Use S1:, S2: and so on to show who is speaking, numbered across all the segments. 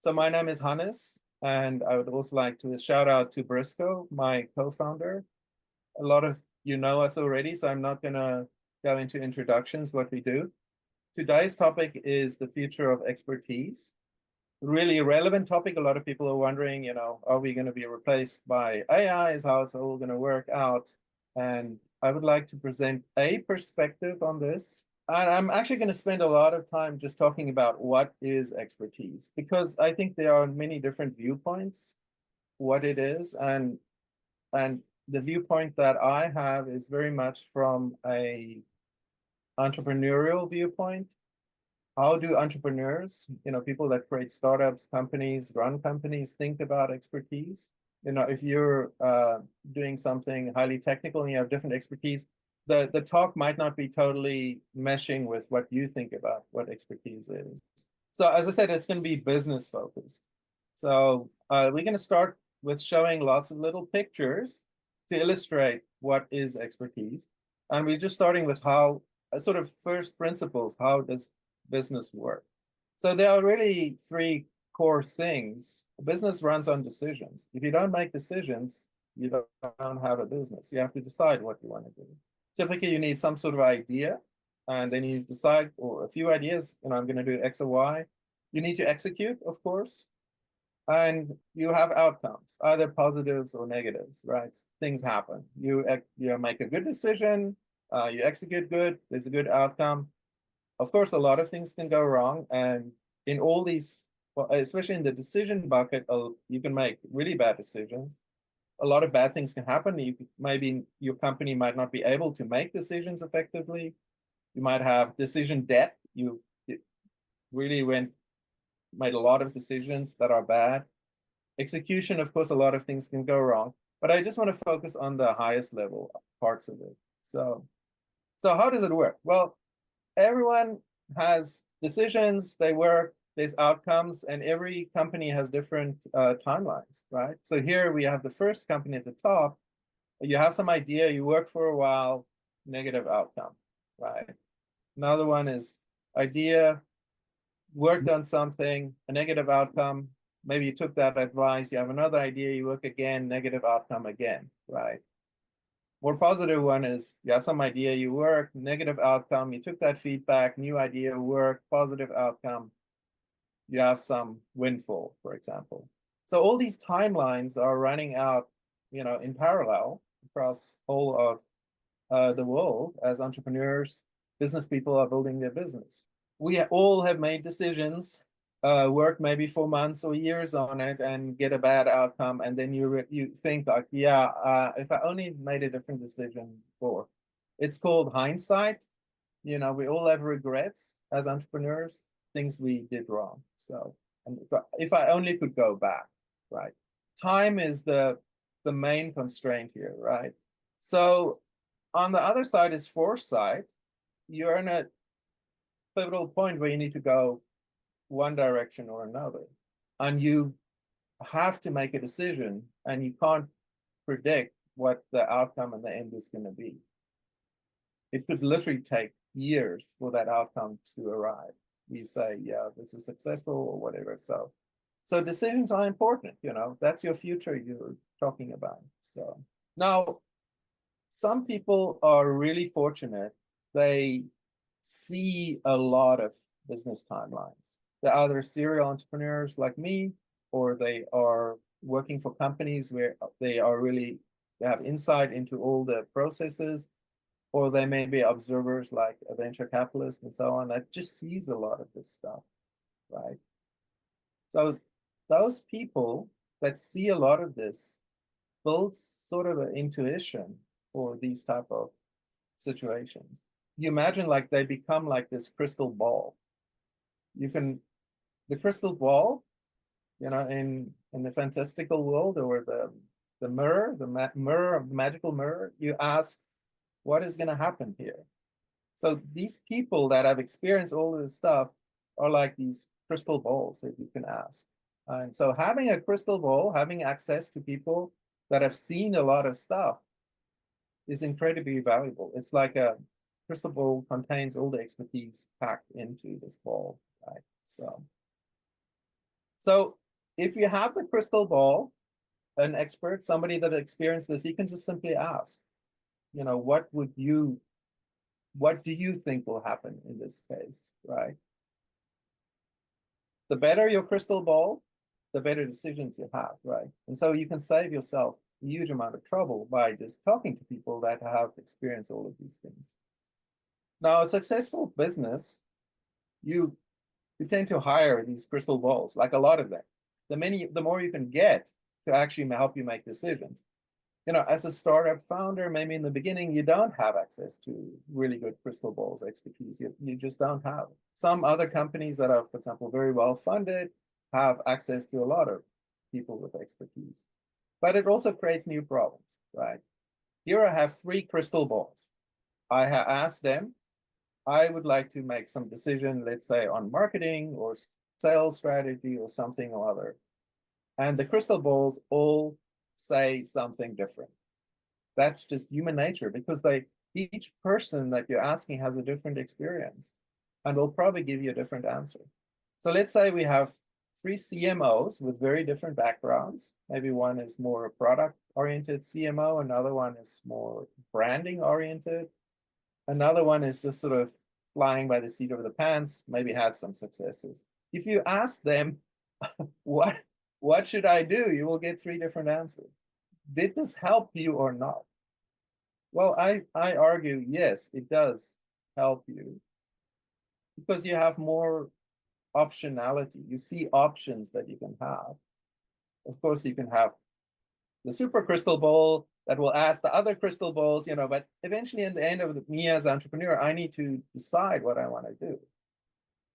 S1: So my name is Hannes, and I would also like to shout out to Briscoe, my co-founder. A lot of you know us already, so I'm not going to go into introductions, what we do. Today's topic is the future of expertise. Really relevant topic. A lot of people are wondering, are we going to be replaced by AI? Is how it's all going to work out? And I would like to present a perspective on this. And I'm actually going to spend a lot of time just talking about what is expertise, because I think there are many different viewpoints what it is, and the viewpoint that I have is very much from a entrepreneurial viewpoint. How do entrepreneurs, people that create startups, companies, run companies, think about expertise? If you're doing something highly technical and you have different expertise, the talk might not be totally meshing with what you think about what expertise is. So as I said, it's going to be business focused. So we're going to start with showing lots of little pictures to illustrate what is expertise. And we're just starting with how, sort of first principles, how does business work? So there are really three core things. Business runs on decisions. If you don't make decisions, you don't have a business. You have to decide what you want to do. Typically, you need some sort of idea, and then you decide, or a few ideas, I'm going to do X or Y. You need to execute, of course, and you have outcomes, either positives or negatives, right? Things happen. You make a good decision, you execute good, there's a good outcome. Of course, a lot of things can go wrong, and in all these, well, especially in the decision bucket, you can make really bad decisions. A lot of bad things can happen. Maybe your company might not be able to make decisions effectively. You might have decision debt. You really made a lot of decisions that are bad. Execution, of course, a lot of things can go wrong, but I just want to focus on the highest level parts of it. So how does it work? Well, everyone has decisions, they work, there's outcomes, and every company has different timelines, right? So here we have the first company at the top. You have some idea, you work for a while, negative outcome, right? Another one is idea, worked on something, a negative outcome. Maybe you took that advice, you have another idea, you work again, negative outcome again, right? More positive one is you have some idea, you work, negative outcome, you took that feedback, new idea, work, positive outcome, you have some windfall, for example. So all these timelines are running out, in parallel across whole of the world as entrepreneurs, business people are building their business. We all have made decisions, work maybe for months or years on it and get a bad outcome. And then you think like, yeah, if I only made a different decision before. It's called hindsight. We all have regrets as entrepreneurs, things we did wrong. So and if I only could go back, right? Time is the main constraint here, right? So on the other side is foresight. You're in a pivotal point where you need to go one direction or another. And you have to make a decision, and you can't predict what the outcome and the end is going to be. It could literally take years for that outcome to arrive. You say, yeah, this is successful or whatever. So decisions are important, that's your future you're talking about. So now, some people are really fortunate. They see a lot of business timelines. They're either serial entrepreneurs like me, or they are working for companies where they have insight into all the processes, or they may be observers like a venture capitalist and so on that just sees a lot of this stuff, right? So those people that see a lot of this build sort of an intuition for these type of situations. You imagine like they become like this crystal ball. The crystal ball, in the fantastical world, or the mirror, mirror of the magical mirror, you ask, what is going to happen here? So these people that have experienced all of this stuff are like these crystal balls that you can ask. And so having a crystal ball, having access to people that have seen a lot of stuff is incredibly valuable. It's like a crystal ball contains all the expertise packed into this ball, right? So if you have the crystal ball, an expert, somebody that experienced this, you can just simply ask, what do you think will happen in this case, right? The better your crystal ball, the better decisions you have, right? And so you can save yourself a huge amount of trouble by just talking to people that have experienced all of these things. Now, a successful business, you tend to hire these crystal balls, like a lot of them. The more you can get to actually help you make decisions. As a startup founder, maybe in the beginning, you don't have access to really good crystal balls expertise. You just don't have it. Some other companies that are, for example, very well funded have access to a lot of people with expertise. But it also creates new problems, right? Here I have 3 crystal balls. I have asked them, I would like to make some decision, let's say on marketing or sales strategy or something or other. And the crystal balls all say something different. That's just human nature because each person that you're asking has a different experience and will probably give you a different answer. So let's say we have 3 CMOs with very different backgrounds. Maybe one is more product-oriented CMO, another one is more branding-oriented, another one is just sort of flying by the seat of the pants, maybe had some successes. If you ask them, what should I do? You will get 3 different answers. Did this help you or not? Well, I argue, yes, it does help you because you have more optionality. You see options that you can have. Of course, you can have the super crystal ball that will ask the other crystal balls, but eventually in the end of me as an entrepreneur, I need to decide what I want to do,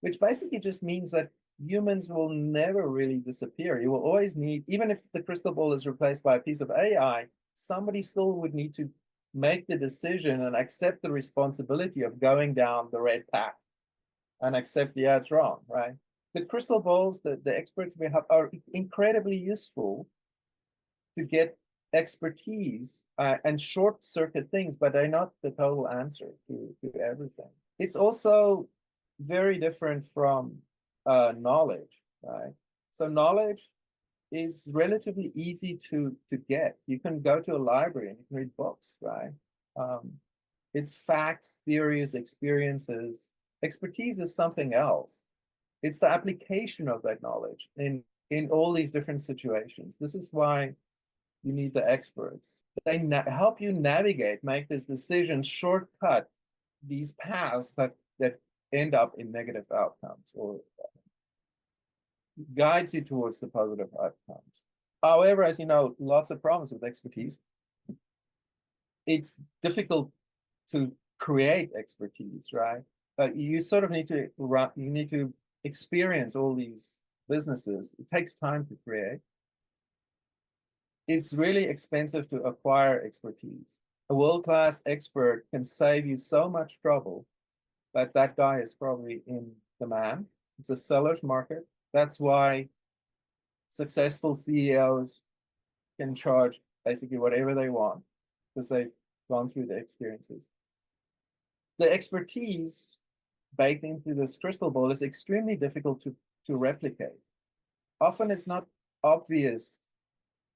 S1: which basically just means that humans will never really disappear. You will always need, even if the crystal ball is replaced by a piece of AI, somebody still would need to make the decision and accept the responsibility of going down the red path and accept, yeah, it's wrong, right? The crystal balls, the experts we have are incredibly useful to get expertise and short circuit things, but they're not the total answer to everything. It's also very different from knowledge, right? So knowledge is relatively easy to get. You can go to a library and you can read books, right? It's facts, theories, experiences. Expertise is something else. It's the application of that knowledge in all these different situations. This is why you need the experts. They help you navigate, make this decision, shortcut these paths that end up in negative outcomes or guides you towards the positive outcomes. However, as you know, lots of problems with expertise. It's difficult to create expertise, right? You sort of need to experience all these businesses. It takes time to create. It's really expensive to acquire expertise. A world-class expert can save you so much trouble that guy is probably in demand. It's a seller's market. That's why successful CEOs can charge basically whatever they want because they've gone through the experiences. The expertise baked into this crystal ball is extremely difficult to replicate. Often it's not obvious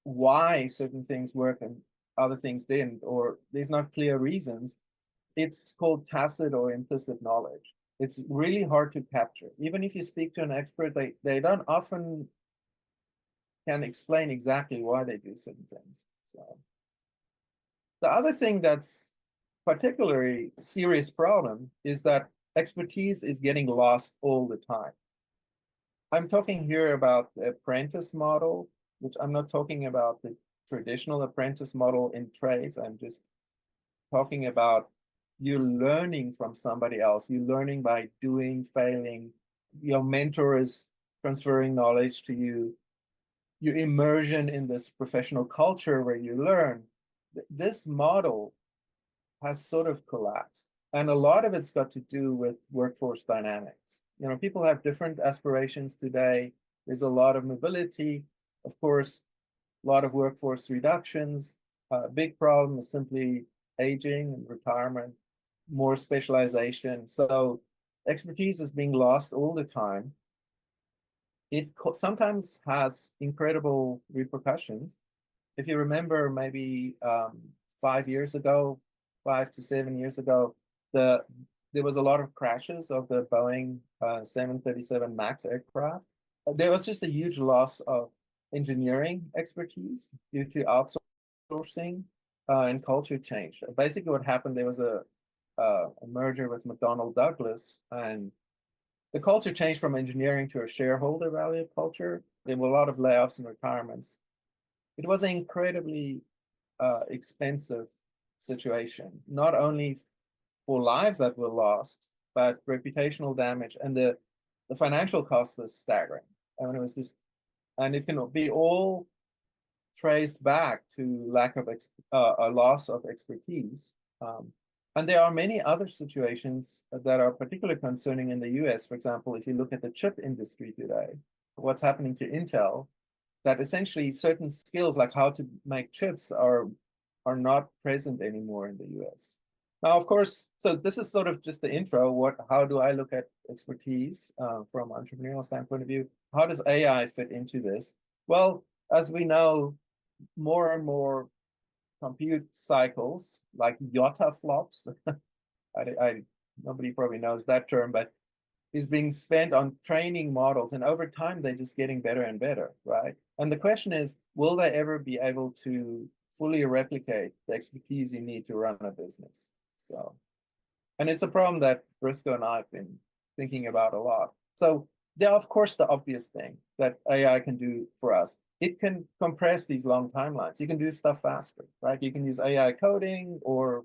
S1: why certain things work and other things didn't, or there's not clear reasons. It's called tacit or implicit knowledge. It's really hard to capture. Even if you speak to an expert, they don't often can explain exactly why they do certain things. So the other thing that's particularly serious problem is that expertise is getting lost all the time. I'm talking here about the apprentice model, which I'm not talking about the traditional apprentice model in trades. I'm just talking about you learning from somebody else. You're learning by doing, failing. Your mentor is transferring knowledge to you. Your immersion in this professional culture where you learn. This model has sort of collapsed. And a lot of it's got to do with workforce dynamics. People have different aspirations today. There's a lot of mobility. Of course, a lot of workforce reductions. A big problem is simply aging and retirement, more specialization. So expertise is being lost all the time. it sometimes has incredible repercussions. If you remember, maybe 5 years ago, 5 to 7 years ago, the there was a lot of crashes of the Boeing 737 MAX aircraft. There was just a huge loss of engineering expertise due to outsourcing and culture change. Basically, what happened, there was a merger with McDonnell Douglas, and the culture changed from engineering to a shareholder value culture. There were a lot of layoffs and retirements. It was an incredibly expensive situation, not only for lives that were lost, but reputational damage, and the financial cost was staggering. I mean, it was just, and it can be all traced back to lack of a loss of expertise. And there are many other situations that are particularly concerning in the US. For example, if you look at the chip industry today, what's happening to Intel, that essentially certain skills like how to make chips are not present anymore in the US. Now, of course, so this is sort of just the intro. How do I look at expertise from an entrepreneurial standpoint of view? How does AI fit into this? Well, as we know, more and more compute cycles, like yottaflops, nobody probably knows that term, but is being spent on training models, and over time they're just getting better and better, right? And the question is, will they ever be able to fully replicate the expertise you need to run a business? So, and it's a problem that Briscoe and I have been thinking about a lot. So there, of course, the obvious thing that AI can do for us, it can compress these long timelines. You can do stuff faster, right? You can use AI coding or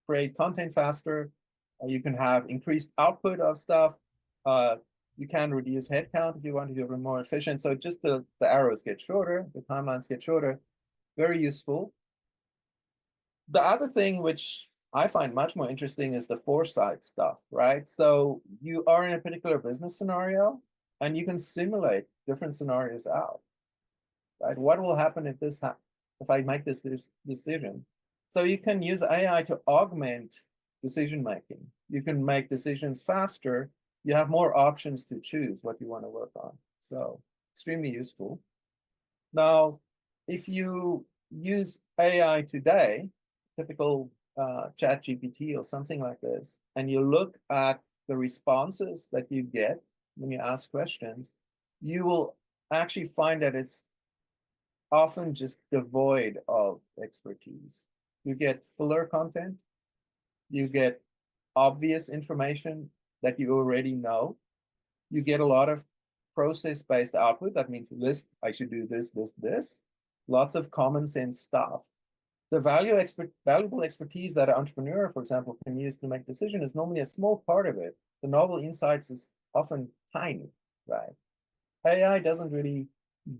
S1: create content faster. You can have increased output of stuff. You can reduce headcount if you want to do it more efficient. So just the arrows get shorter, the timelines get shorter. Very useful. The other thing which I find much more interesting is the foresight stuff, right? So you are in a particular business scenario and you can simulate different scenarios out, right? What will happen if I make this decision? So you can use AI to augment decision making. You can make decisions faster. You have more options to choose what you want to work on. So extremely useful. Now, if you use AI today, typical chat GPT or something like this, and you look at the responses that you get when you ask questions, you will actually find that it's often just devoid of expertise. You get fuller content, you get obvious information that you already know, you get a lot of process-based output. That means list, I should do this, this, this. Lots of common sense stuff. The valuable expertise that an entrepreneur, for example, can use to make decisions is normally a small part of it. The novel insights is often tiny, right? AI doesn't really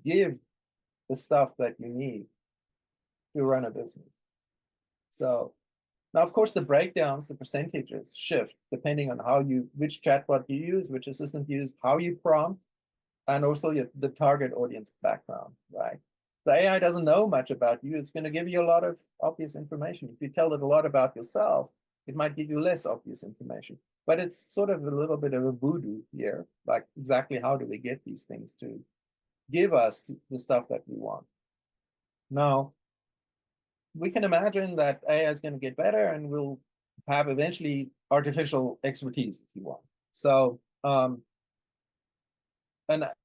S1: give the stuff that you need to run a business. So now, of course, the breakdowns, the percentages shift depending on which chatbot you use, which assistant you use, how you prompt, and also the target audience background, right? The AI doesn't know much about you. It's going to give you a lot of obvious information. If you tell it a lot about yourself, it might give you less obvious information. But it's sort of a little bit of a voodoo here, like exactly how do we get these things to give us the stuff that we want? Now, we can imagine that AI is going to get better and we'll have eventually artificial expertise, if you want. So an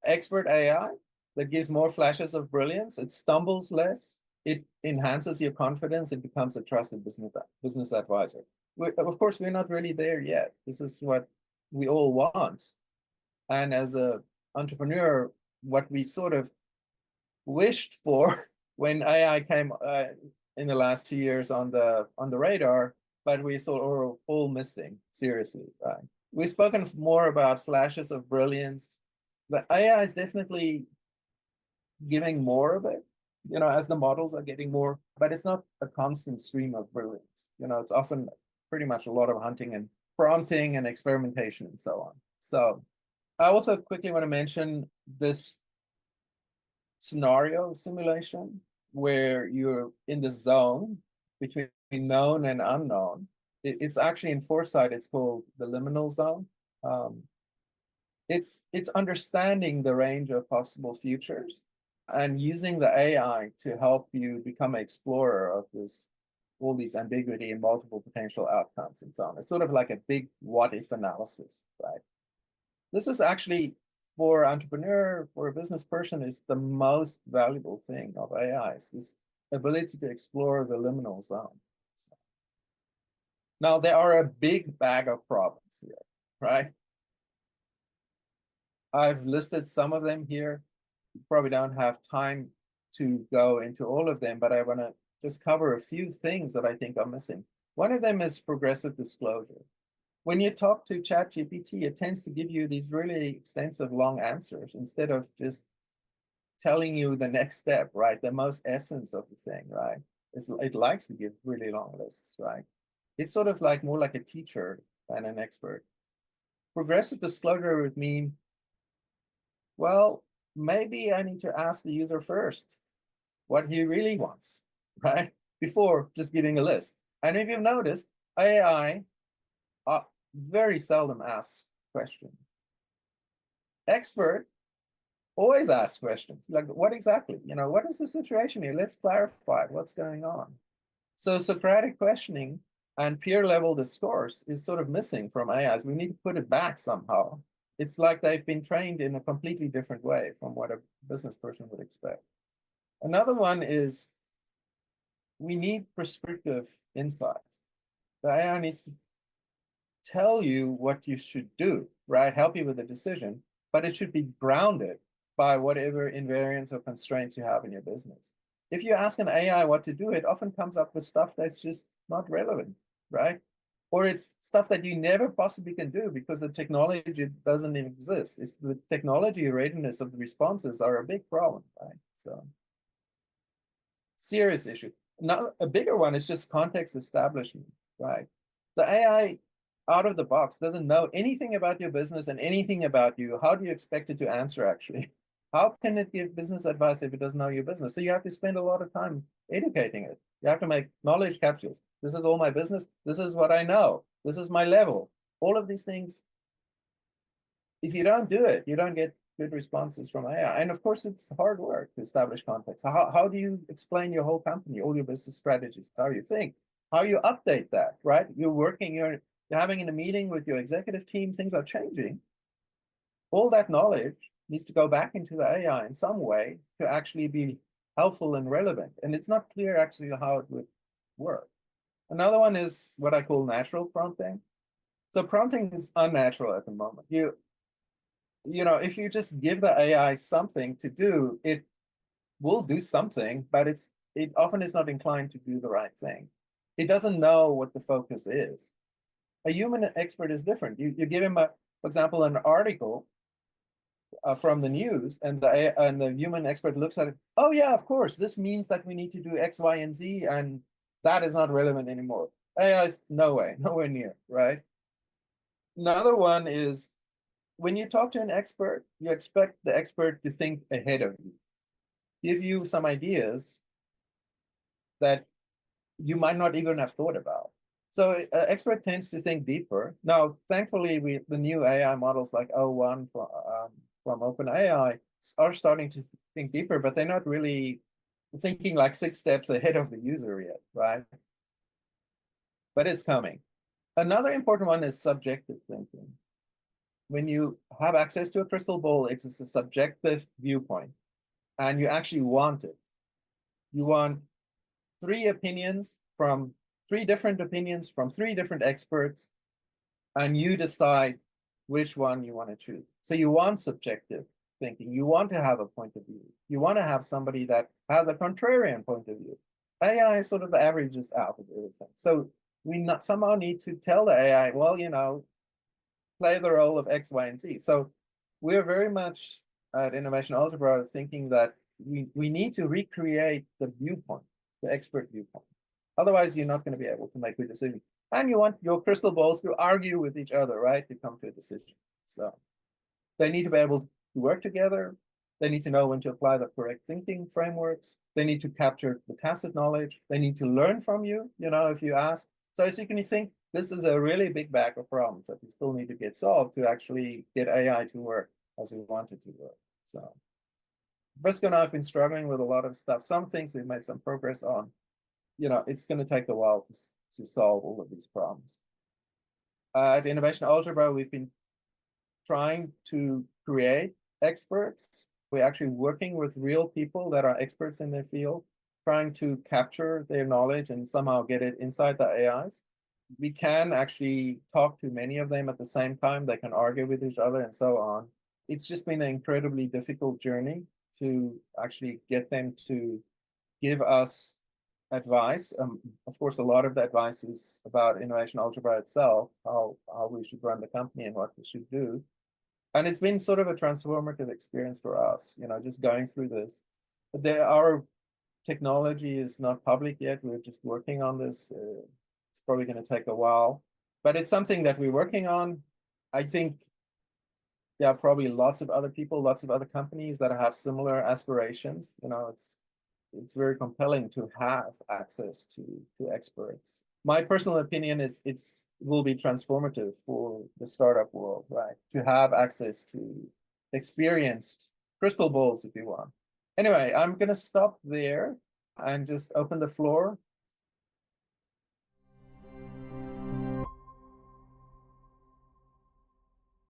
S1: expert AI that gives more flashes of brilliance, it stumbles less, it enhances your confidence, it becomes a trusted business advisor. Of course, we're not really there yet. This is what we all want. And as an entrepreneur, what we sort of wished for when AI came in the last 2 years on the radar, but we saw all missing, seriously, right? We've spoken more about flashes of brilliance. The AI is definitely giving more of it, as the models are getting more, but it's not a constant stream of brilliance. It's often pretty much a lot of hunting and prompting and experimentation and so on. So I also quickly want to mention this scenario simulation where you're in the zone between known and unknown. It's actually in foresight, it's called the liminal zone. It's understanding the range of possible futures and using the AI to help you become an explorer of this, all these ambiguity and multiple potential outcomes and so on. It's sort of like a big what if analysis, right? This is actually, for entrepreneur, for a business person, is the most valuable thing of AI, is this ability to explore the liminal zone. So, now, there are a big bag of problems here, right? I've listed some of them here. You probably don't have time to go into all of them, but I want to just cover a few things that I think are missing. One of them is progressive disclosure. When you talk to ChatGPT, it tends to give you these really extensive long answers instead of just telling you the next step, right? The most essence of the thing, right? It likes to give really long lists, right? It's sort of like more like a teacher than an expert. Progressive disclosure would mean, well, maybe I need to ask the user first what he really wants, right? Before just giving a list. And if you've noticed, AI very seldom asks questions. Expert always asks questions, like, what exactly? What is the situation here? Let's clarify what's going on. So Socratic questioning and peer-level discourse is sort of missing from AIs. We need to put it back somehow. It's like they've been trained in a completely different way from what a business person would expect. Another one is we need prescriptive insight. The AI needs to tell you what you should do, right? Help you with the decision, but it should be grounded by whatever invariants or constraints you have in your business. If you ask an AI what to do, it often comes up with stuff that's just not relevant, right? Or it's stuff that you never possibly can do because the technology doesn't even exist. It's the technology readiness of the responses are a big problem, right? So, serious issue. Now, a bigger one is just context establishment, right? The AI out of the box doesn't know anything about your business and anything about you. How do you expect it to answer, actually? How can it give business advice if it doesn't know your business? So you have to spend a lot of time educating it. You have to make knowledge capsules. This is all my business. This is what I know. This is my level. All of these things, if you don't do it, you don't get good responses from AI. And of course, it's hard work to establish context. How do you explain your whole company, all your business strategies, how you think, how you update that, right? You're having a meeting with your executive team, things are changing. All that knowledge needs to go back into the AI in some way to actually be helpful and relevant. And it's not clear actually how it would work. Another one is what I call natural prompting. So prompting is unnatural at the moment. If you just give the AI something to do, it will do something, but it often is not inclined to do the right thing. It doesn't know what the focus is. A human expert is different. You give him, for example, an article from the news, and the human expert looks at it. Oh yeah, of course, this means that we need to do X, Y, and Z, and that is not relevant anymore. AI is nowhere near, right? Another one is when you talk to an expert, you expect the expert to think ahead of you, give you some ideas that you might not even have thought about. So an expert tends to think deeper. Now, thankfully, the new AI models like O1 from OpenAI are starting to think deeper, but they're not really thinking like 6 steps ahead of the user yet, right? But it's coming. Another important one is subjective thinking. When you have access to a crystal ball, it's a subjective viewpoint, and you actually want it. You want three different opinions from 3 different experts, and you decide which one you want to choose. So you want subjective thinking. You want to have a point of view. You want to have somebody that has a contrarian point of view. AI is sort of the averages out of everything. So we somehow need to tell the AI, well, play the role of X, Y, and Z. So we're very much at Innovation Algebra thinking that we need to recreate the viewpoint, the expert viewpoint. Otherwise, you're not going to be able to make a decision. And you want your crystal balls to argue with each other, right, to come to a decision. So they need to be able to work together. They need to know when to apply the correct thinking frameworks. They need to capture the tacit knowledge. They need to learn from you, if you ask. So as you can think, this is a really big bag of problems that we still need to get solved to actually get AI to work as we want it to work. So Briscoe and I have been struggling with a lot of stuff. Some things we've made some progress on. It's going to take a while to solve all of these problems. At Innovation Algebra, we've been trying to create experts. We're actually working with real people that are experts in their field, trying to capture their knowledge and somehow get it inside the AIs. We can actually talk to many of them at the same time. They can argue with each other and so on. It's just been an incredibly difficult journey to actually get them to give us advice. Of course, a lot of the advice is about innovation algebra itself, how we should run the company and what we should do. And it's been sort of a transformative experience for us, just going through this. But our technology is not public yet. We're just working on this. It's probably going to take a while, but it's something that we're working on. I think there are probably lots of other people, lots of other companies that have similar aspirations. It's very compelling to have access to experts. My personal opinion is it will be transformative for the startup world, right? To have access to experienced crystal balls, if you want. Anyway, I'm going to stop there and just open the floor